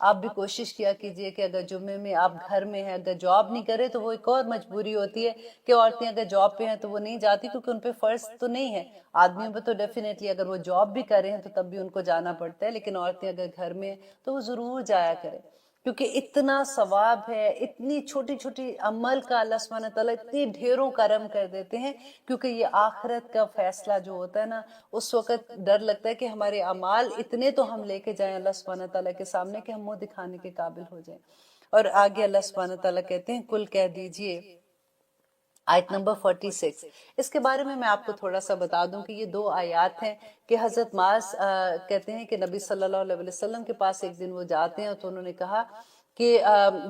آپ بھی کوشش کیا کیجئے کہ اگر جمعے میں آپ گھر میں ہیں، اگر جاب نہیں کرے تو وہ ایک اور مجبوری ہوتی ہے کہ عورتیں اگر جاب پہ ہیں تو وہ نہیں جاتی کیونکہ ان پہ فرض تو نہیں ہے، آدمیوں پہ تو ڈیفینیٹلی اگر وہ جاب بھی کر رہے ہیں تو تب بھی ان کو جانا پڑتا ہے، لیکن عورتیں اگر گھر میں ہیں تو وہ ضرور جایا کریں، کیونکہ اتنا ثواب ہے، اتنی چھوٹی چھوٹی عمل کا اللہ سبحانہ تعالیٰ اتنی ڈھیروں کرم کر دیتے ہیں، کیونکہ یہ آخرت کا فیصلہ جو ہوتا ہے نا اس وقت ڈر لگتا ہے کہ ہمارے اعمال اتنے تو ہم لے کے جائیں اللہ سبحانہ تعالیٰ کے سامنے کہ ہم منہ دکھانے کے قابل ہو جائیں۔ اور آگے اللہ سبحانہ تعالیٰ کہتے ہیں کل کہہ دیجئے، آیت نمبر 46، اس کے بارے میں آپ کو تھوڑا سا بتا دوں کہ یہ دو آیات ہیں کہ حضرت معاذ کہتے ہیں کہ نبی صلی اللہ علیہ وسلم کے پاس ایک دن وہ جاتے ہیں تو انہوں نے کہا کہ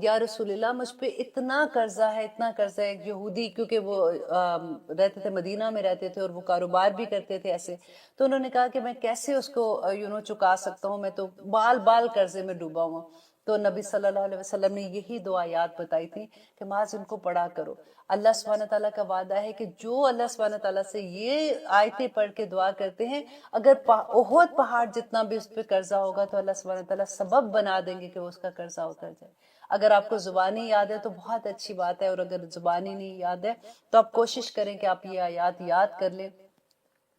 یا رسول اللہ مجھ پہ اتنا قرضہ ہے، اتنا قرضہ ہے، ایک یہودی کیونکہ وہ رہتے تھے مدینہ میں رہتے تھے اور وہ کاروبار بھی کرتے تھے ایسے، تو انہوں نے کہا کہ میں کیسے اس کو چکا سکتا ہوں، میں تو بال بال قرضے میں ڈوبا ہوں۔ تو نبی صلی اللہ علیہ وسلم نے یہی دو آیات بتائی تھی کہ معاذ ان کو پڑھا کرو، اللہ سبحانہ تعالیٰ کا وعدہ ہے کہ جو اللہ سبحانہ تعالیٰ سے یہ آیتیں پڑھ کے دعا کرتے ہیں، اگر احد پہاڑ جتنا بھی اس پہ قرضہ ہوگا تو اللہ سبحانہ تعالیٰ سبب بنا دیں گے کہ وہ اس کا قرضہ اتر جائے۔ اگر آپ کو زبانی یاد ہے تو بہت اچھی بات ہے، اور اگر زبانی نہیں یاد ہے تو آپ کوشش کریں کہ آپ یہ آیات یاد کر لیں،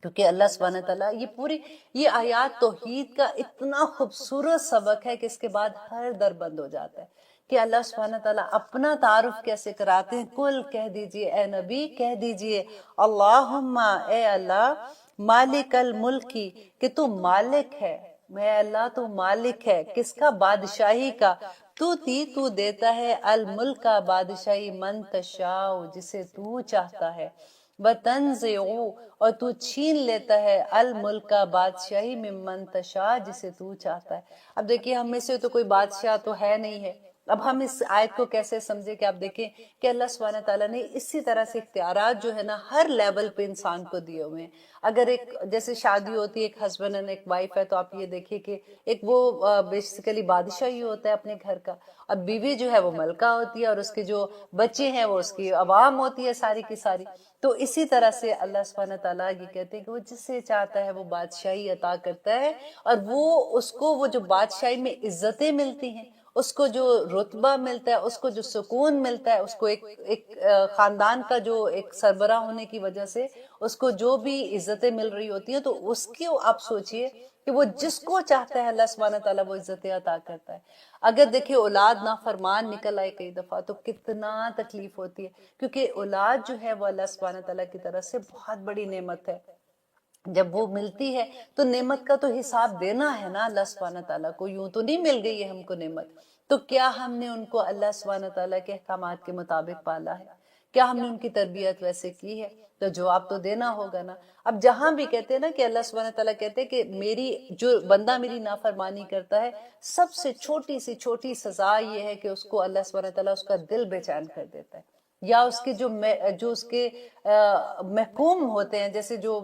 کیونکہ اللہ سبحانہ تعالیٰ یہ آیات توحید کا اتنا خوبصورت سبق ہے کہ اس کے بعد ہر در بند ہو جاتا ہے کہ اللہ سبحانہ تعالیٰ اپنا تعارف کیسے کراتے ہیں۔ کل کہہ دیجئے، اے نبی کہہ دیجئے، اللہم اے اللہ، مالک الملکی کہ تو مالک ہے، میں اللہ تو مالک ہے، کس کا؟ بادشاہی کا، تو دیتا ہے الملک کا بادشاہی، من تشاء جسے تو چاہتا ہے، وتنزع اور تو چھین لیتا ہے الملک کا بادشاہی ممن تشاء جسے تو چاہتا ہے۔ اب دیکھیے ہم میں سے تو کوئی بادشاہ تو ہے نہیں ہے، اب ہم اس آیت کو کیسے سمجھے کہ آپ دیکھیں کہ اللہ سبحانہ تعالیٰ نے اسی طرح سے اختیارات جو ہے نا ہر لیول پہ انسان کو دیے ہوئے ہیں۔ اگر ایک جیسے شادی ہوتی ہے، ایک ہسبینڈ اینڈ ایک وائف ہے، تو آپ یہ دیکھیے کہ ایک وہ بیسیکلی بادشاہ ہی ہوتا ہے اپنے گھر کا، اور بیوی جو ہے وہ ملکہ ہوتی ہے، اور اس کے جو بچے ہیں وہ اس کی عوام ہوتی ہے ساری کی ساری۔ تو اسی طرح سے اللہ سبحانہ تعالیٰ یہ کہتے ہیں کہ وہ جس سے چاہتا ہے وہ بادشاہی عطا کرتا ہے، اور وہ اس کو وہ جو بادشاہی میں عزتیں ملتی ہیں، اس کو جو رتبہ ملتا ہے، اس کو جو سکون ملتا ہے، اس کو ایک خاندان کا جو ایک سربراہ ہونے کی وجہ سے اس کو جو بھی عزتیں مل رہی ہوتی ہیں، تو اس کی آپ سوچئے کہ وہ جس کو چاہتا ہے اللہ سبحانہ تعالیٰ وہ عزتیں عطا کرتا ہے۔ اگر دیکھیں اولاد نافرمان نکل آئے کئی دفعہ تو کتنا تکلیف ہوتی ہے، کیونکہ اولاد جو ہے وہ اللہ سبحانہ تعالیٰ کی طرف سے بہت بڑی نعمت ہے، جب وہ ملتی ہے تو نعمت کا تو حساب دینا ہے نا اللہ سبحانہ تعالیٰ کو، یوں تو نہیں مل گئی ہے ہم کو نعمت، تو کیا ہم نے ان کو اللہ سبحانہ تعالیٰ کے احکامات کے مطابق پالا ہے؟ کیا ہم نے ان کی تربیت ویسے کی ہے؟ تو جواب تو دینا ہوگا نا۔ اب جہاں بھی کہتے ہیں نا کہ اللہ سبحانہ تعالیٰ کہتے ہیں کہ جو بندہ میری نافرمانی کرتا ہے، سب سے چھوٹی سی چھوٹی سزا یہ ہے کہ اس کو اللہ سبحانہ تعالیٰ اس کا دل بے چین کر دیتا ہے، یا اس کے جو اس کے محکوم ہوتے ہیں، جیسے جو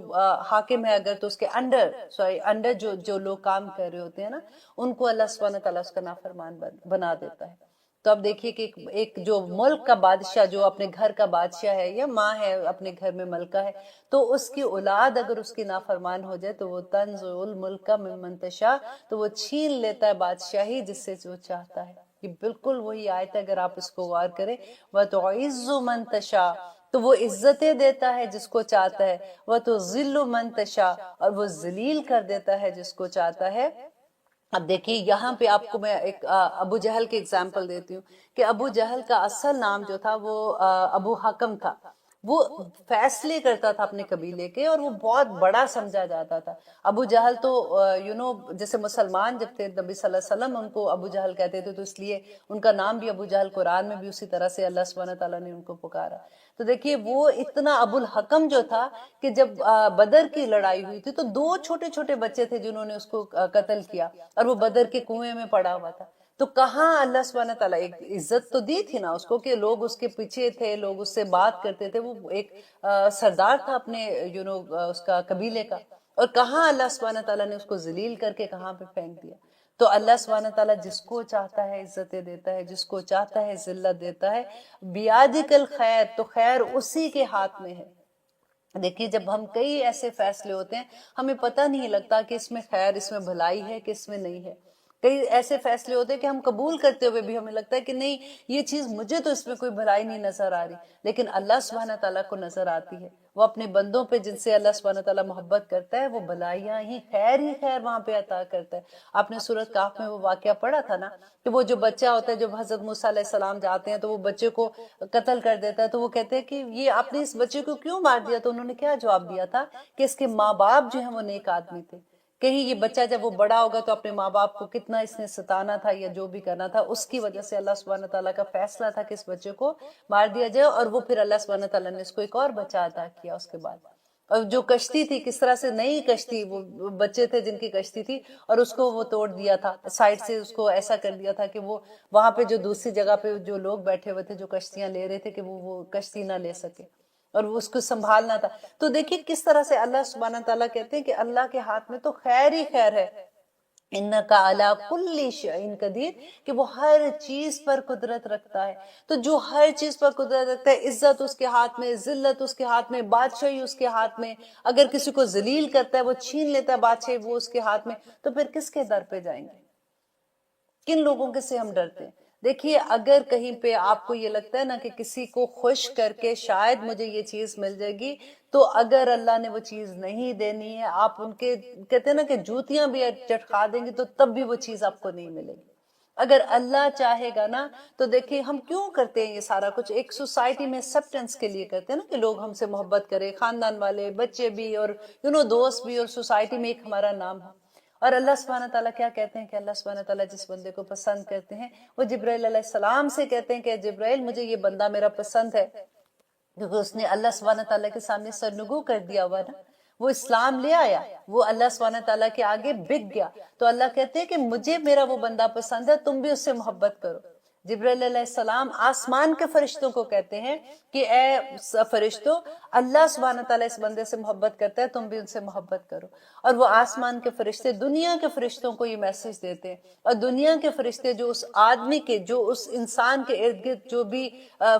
حاکم ہے اگر تو اس کے انڈر جو لوگ کام کر رہے ہوتے ہیں نا، ان کو اللہ سبحانہ تعالیٰ اس کا نافرمان بنا دیتا ہے۔ تو اب دیکھیے کہ ایک جو ملک کا بادشاہ، جو اپنے گھر کا بادشاہ ہے یا ماں ہے اپنے گھر میں ملکہ ہے، تو اس کی اولاد اگر اس کی نافرمان ہو جائے تو وہ تنزع الملک ممن تشاء، تو وہ چھین لیتا ہے بادشاہی جس سے وہ چاہتا ہے۔ یہ بالکل وہی آیت ہے، اگر آپ اس کو غور کریں، وَتُعِزُّ مَن تَشَاءُ تو وہ عزتیں دیتا ہے جس کو چاہتا ہے، وَتُذِلُّ مَن تَشَاءُ اور وہ ذلیل کر دیتا ہے جس کو چاہتا ہے۔ اب دیکھیے یہاں پہ آپ کو میں ایک ابو جہل کی اگزامپل دیتی ہوں کہ ابو جہل کا اصل نام جو تھا وہ ابو حکم تھا، وہ فیصلے کرتا تھا اپنے قبیلے کے اور وہ بہت بڑا سمجھا جاتا تھا. ابو جہل تو جیسے مسلمان جب تھے نبی صلی اللہ علیہ وسلم ان کو ابو جہل کہتے تھے، تو اس لیے ان کا نام بھی ابو جہل، قرآن میں بھی اسی طرح سے اللہ سبحانہ تعالیٰ نے ان کو پکارا. تو دیکھیے وہ اتنا ابو الحکم جو تھا کہ جب بدر کی لڑائی ہوئی تھی تو 2 چھوٹے چھوٹے بچے تھے جنہوں نے اس کو قتل کیا اور وہ بدر کے کنویں میں پڑا ہوا تھا. تو کہاں اللہ سبحانہ تعالیٰ، ایک عزت تو دی تھی نا اس کو کہ لوگ اس کے پیچھے تھے، لوگ اس سے بات کرتے تھے، وہ ایک سردار تھا اپنے اس کا قبیلے کا، اور کہاں اللہ سبحانہ تعالیٰ نے اس کو ذلیل کر کے کہاں پہ پھینک دیا. تو اللہ سبحانہ تعالیٰ جس کو چاہتا ہے عزتیں دیتا ہے، جس کو چاہتا ہے ذلت دیتا ہے. بیادک الخیر، تو خیر اسی کے ہاتھ میں ہے. دیکھیے جب ہم کئی ایسے فیصلے ہوتے ہیں ہمیں پتہ نہیں لگتا کہ اس میں خیر، اس میں بھلائی ہے کہ اس میں نہیں ہے. کئی ایسے فیصلے ہوتے ہیں کہ ہم قبول کرتے ہوئے بھی ہمیں لگتا ہے کہ نہیں یہ چیز مجھے تو اس میں کوئی بھلائی نہیں نظر آ رہی، لیکن اللہ سبحانہ تعالیٰ کو نظر آتی ہے. وہ اپنے بندوں پہ جن سے اللہ سبحانہ تعالیٰ محبت کرتا ہے وہ بھلائیاں ہی خیر وہاں پہ عطا کرتا ہے. آپ نے سورۃ کہف میں وہ واقعہ پڑھا تھا نا کہ وہ جو بچہ ہوتا ہے، جب حضرت موسیٰ علیہ السلام جاتے ہیں تو وہ بچے کو قتل کر دیتا ہے، تو وہ کہتے ہیں کہ یہ آپ نے اس بچے کو کیوں مار دیا؟ تو انہوں نے کیا جواب دیا تھا کہ اس کے ماں باپ جو ہیں وہ نیک آدمی تھے. کہیں یہ بچہ جب وہ بڑا ہوگا تو اپنے ماں باپ کو کتنا اس نے ستانا تھا یا جو بھی کرنا تھا، اس کی وجہ سے اللہ سبحانہ تعالیٰ کا فیصلہ تھا کہ اس بچے کو مار دیا جائے. اور وہ پھر اللہ سبحانہ تعالیٰ نے اس کو ایک اور بچہ عطا کیا اس کے بعد. اور جو کشتی تھی کس طرح سے نئی کشتی، وہ بچے تھے جن کی کشتی تھی اور اس کو وہ توڑ دیا تھا سائڈ سے، اس کو ایسا کر دیا تھا کہ وہ وہاں پہ جو دوسری جگہ پہ جو لوگ بیٹھے ہوئے تھے جو کشتیاں لے رہے تھے کہ وہ کشتی نہ لے سکے اور وہ اس کو سنبھالنا تھا. تو دیکھیے کس طرح سے اللہ سبحانہ تعالیٰ کہتے ہیں کہ اللہ کے ہاتھ میں تو خیر ہی خیر ہے. انکا علی کل شیء قدیر، کہ وہ ہر چیز پر قدرت رکھتا ہے. تو جو ہر چیز پر قدرت رکھتا ہے، عزت اس کے ہاتھ میں، ذلت اس کے ہاتھ میں، بادشاہی اس کے ہاتھ میں. اگر کسی کو ذلیل کرتا ہے، وہ چھین لیتا ہے بادشاہی، وہ اس کے ہاتھ میں. تو پھر کس کے در پہ جائیں گے؟ کن لوگوں کے سے ہم ڈرتے ہیں؟ دیکھیے اگر کہیں پہ آپ کو یہ لگتا ہے نا کہ کسی کو خوش کر کے شاید مجھے یہ چیز مل جائے گی، تو اگر اللہ نے وہ چیز نہیں دینی ہے، آپ ان کے کہتے ہیں نا کہ جوتیاں بھی چٹکا دیں گے تو تب بھی وہ چیز آپ کو نہیں ملے گی. اگر اللہ چاہے گا نا تو دیکھیے ہم کیوں کرتے ہیں یہ سارا کچھ؟ ایک سوسائٹی میں ایکسپٹنس کے لیے کرتے ہیں نا کہ لوگ ہم سے محبت کرے، خاندان والے، بچے بھی، اور دوست بھی، اور سوسائٹی میں ایک ہمارا نام ہو. اور اللہ سبحانہ تعالیٰ کیا کہتے ہیں کہ اللہ سبحانہ تعالیٰ جس بندے کو پسند کرتے ہیں وہ جبرائیل علیہ السلام سے کہتے ہیں کہ جبرائیل مجھے یہ بندہ میرا پسند ہے، کیونکہ اس نے اللہ سبحانہ تعالیٰ کے سامنے سرنگو کر دیا ہوا نا، وہ اسلام لے آیا، وہ اللہ سبحانہ تعالیٰ کے آگے بک گیا. تو اللہ کہتے ہیں کہ مجھے میرا وہ بندہ پسند ہے، تم بھی اس سے محبت کرو. جبرائیل علیہ السلام آسمان کے فرشتوں کو کہتے ہیں کہ اے فرشتوں، اللہ سبحانہ تعالیٰ اس بندے سے محبت کرتا ہے، تم بھی ان سے محبت کرو. اور وہ آسمان کے فرشتے دنیا کے فرشتوں کو یہ میسج دیتے ہیں، اور دنیا کے فرشتے جو اس آدمی کے، جو اس انسان کے ارد گرد جو بھی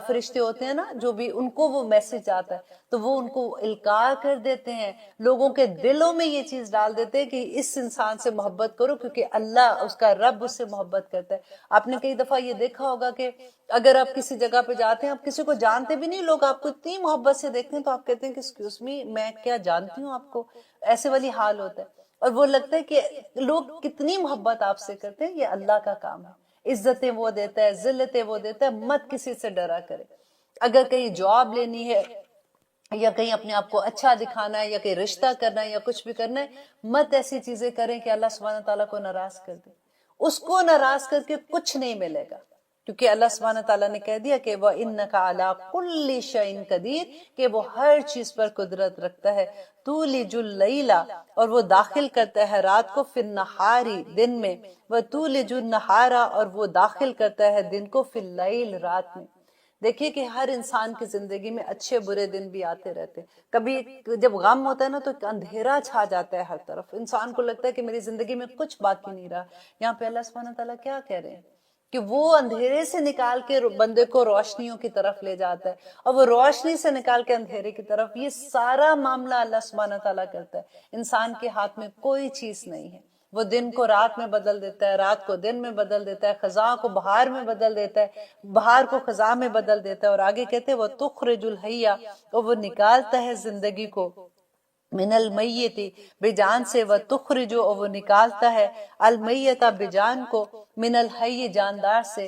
فرشتے ہوتے ہیں نا، جو بھی ان کو وہ میسج آتا ہے تو وہ ان کو القاء کر دیتے ہیں، لوگوں کے دلوں میں یہ چیز ڈال دیتے ہیں کہ اس انسان سے محبت کرو کیونکہ اللہ اس کا رب اس سے محبت کرتا ہے. آپ نے کئی دفعہ یہ دیکھا ہوگا کہ اگر آپ کسی جگہ پہ جاتے ہیں، آپ کسی کو جانتے بھی نہیں، لوگ آپ کو اتنی محبت سے دیکھتے ہیں تو آپ کہتے ہیں کہ ایکسکیوز می، میں کیا جانتی ہوں آپ کو؟ ایسے والی حال ہوتا ہے. اور وہ لگتا ہے کہ لوگ کتنی محبت آپ سے کرتے ہیں. یہ اللہ کا کام ہے، عزتیں وہ دیتا ہے، ذلتیں وہ دیتا ہے. مت کسی سے ڈرا کرے. اگر کہیں جاب لینی ہے یا کہیں اپنے آپ کو اچھا دکھانا ہے یا کہیں رشتہ کرنا ہے یا کچھ بھی کرنا ہے، مت ایسی چیزیں کریں کہ اللہ سبحانہ تعالیٰ کو ناراض کر دے. اس کو ناراض کر کے کچھ نہیں ملے گا، کیونکہ اللہ سبحانہ تعالیٰ نے کہہ دیا کہ وَإِنَّكَ عَلَىٰ كُلِّ شَيْءٍ قَدِيرٌ، کہ وہ ہر چیز پر قدرت رکھتا ہے. تُولِجُ اللَّيْلَ، اور وہ داخل کرتا ہے رات کو، فِي النَّهَارِ، دن میں، وَتُولِجُ النَّهَارَ، اور وہ داخل کرتا ہے دن کو، فِي اللَّيْلِ، رات میں. دیکھیے کہ ہر انسان کی زندگی میں اچھے برے دن بھی آتے رہتے. کبھی جب غم ہوتا ہے نا تو ایک اندھیرا چھا جاتا ہے ہر طرف، انسان کو لگتا ہے کہ میری زندگی میں کچھ باقی نہیں رہا. یہاں پہ اللہ سبحانہ تعالیٰ کیا کہہ رہے ہیں کہ وہ اندھیرے سے نکال کے بندے کو روشنیوں کی طرف لے جاتا ہے، اور وہ روشنی سے نکال کے اندھیرے کی طرف. یہ سارا معاملہ اللہ سبحانہ تعالیٰ کرتا ہے. انسان کے ہاتھ میں کوئی چیز نہیں ہے. وہ دن کو رات میں بدل دیتا ہے، رات کو دن میں بدل دیتا ہے، خزاں کو بہار میں بدل دیتا ہے، بہار کو خزاں میں بدل دیتا ہے. اور آگے کہتے ہیں وَتُخْرِجُ الْحَيَّ، اور وہ نکالتا ہے زندگی کو، من المیت، بے جان سے، وَتُخْرِجُ، اور وہ نکالتا ہے المیت، بے جان کو، من الحی، جاندار سے.